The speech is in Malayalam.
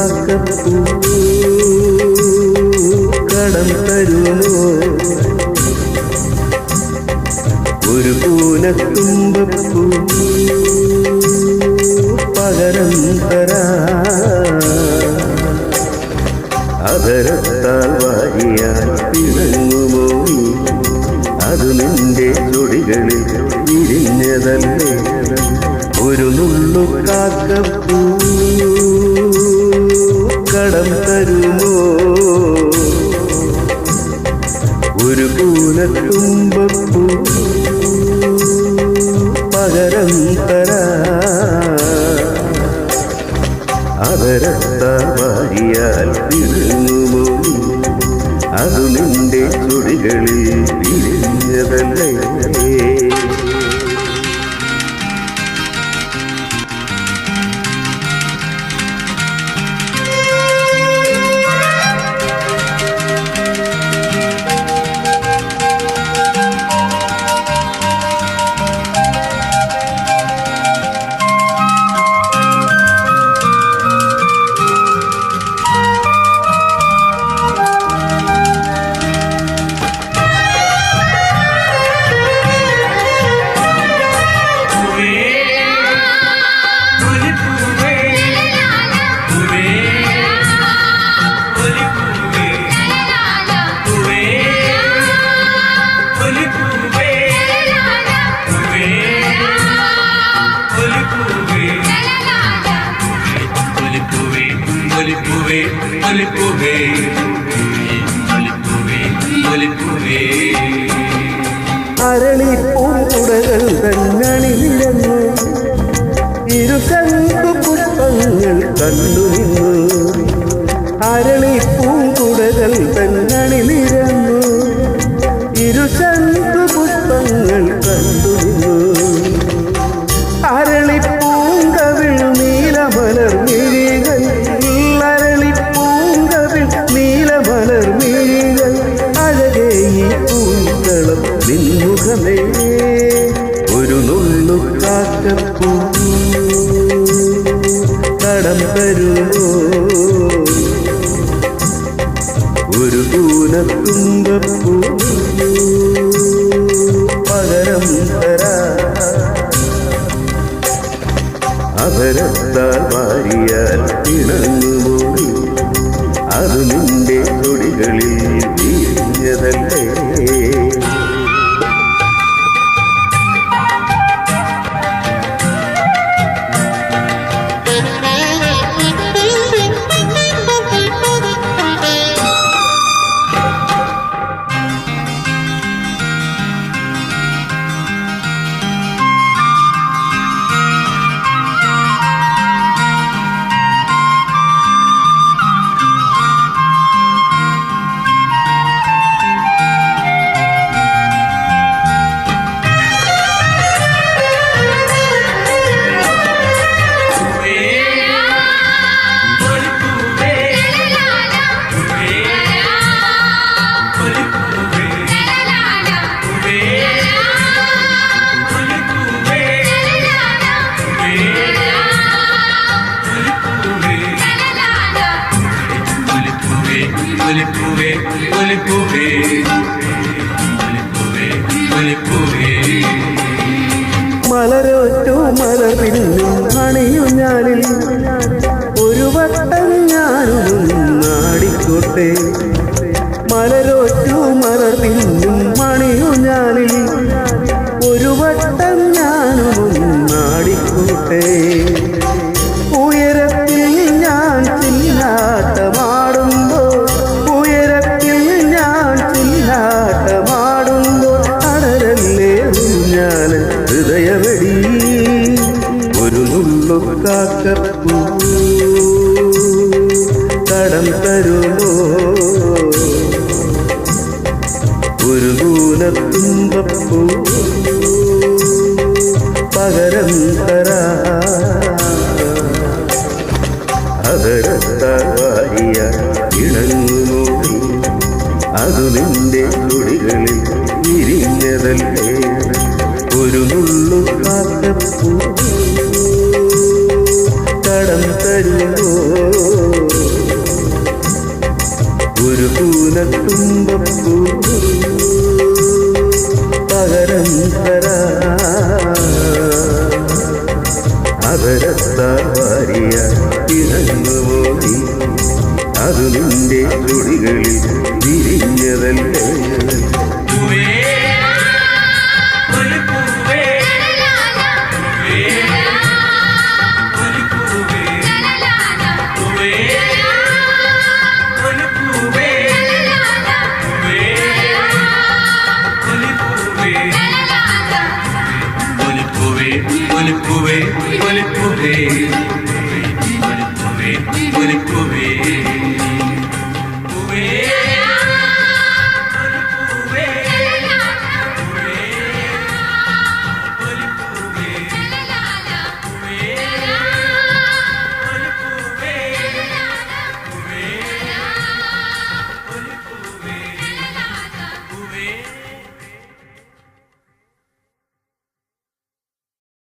കാക്കപ്പൂ കടം തരുമോ ഒരു കൂനത്തുമ്പപ്പൂ പകരം തരാ അതരത്താൽ വാരിയാൽ പിണങ്ങുമോ അത് നിന്റെ ചൊടികളിൽ വിരിഞ്ഞതല്ലേ ഒരു നുള്ളു കാക്കപ്പൂ കടം തരുമോ ഒരു കൂനത്തുമ്പപ്പൂ പകരം തരാ അതരത്താൽ വാരിയാൽ പിണങ്ങുമോ അത് നിന്റെ ചൊടികളിൽ വിരിഞ്ഞതല്ലേ അരളിപ്പൂക്കുടകൾ തന്നണിഞ്ഞു ഇരുകണ്ടു പുഷ്പങ്ങൾ കണ്ടു നിന്നു അരളിപ്പൂക്കുടകൾ തന്നണിഞ്ഞു ഇരുകണ്ടു പുഷ്പങ്ങൾ കണ്ടു നിന്നു അരളിപ്പൂങ്കവിൾ നീലമലർ മിഴികൾ അരളിപ്പൂങ്കവിൾ നീലമലർ മിഴികൾ അഴകേ ഈ പൂക്കളം നിൻമുഖമേ ഒരു നുള്ളു കാക്കപ്പൂ കടം തരുമോ ഒരു കൂനത്തുമ്പപ്പൂ പകരം തരാ അതരത്താൽ വാരിയാൽ പിണങ്ങുമോ അത് നിന്റെ ചൊടികളിൽ വിരിഞ്ഞതല്ലേ മലരോറ്റു മലർ പിന്നും അണിയും ഞാനിൽ ഒരു വട്ടം ഞാനും നാടിക്കോട്ടെ മലരോറ്റു മലർ പിന്നും അണിയും ഞാനിൽ ഒരു വട്ടം ഞാനും നാടിക്കോട്ടെ ഉയരത്തിൽ ഞാൻ ചില്ലാട്ടമാടുമ്പോൾ ഉയരത്തിൽ ഞാൻ ചില്ലാട്ടമാടുമ്പോൾ അടരല്ലേ ഞാൻ ഹൃദയവെടി ഒരു നുള്ളു കാക്കപ്പൂ കടം തരുമോ ഒരു കൂനത്തുമ്പപ്പൂ പകരം തരാ അതരത്താൽ വാരിയാൽ ഇണങ്ങുമോ അതു നിന്റെ ചൊടികളിൽ വിരിഞ്ഞതല്ലേ ഒരു നുള്ളു കാക്കപ്പൂ കടം തരുമോ അത് നിന്റെ ചുടികളിൽ വിരിഞ്ഞതല്ലേ.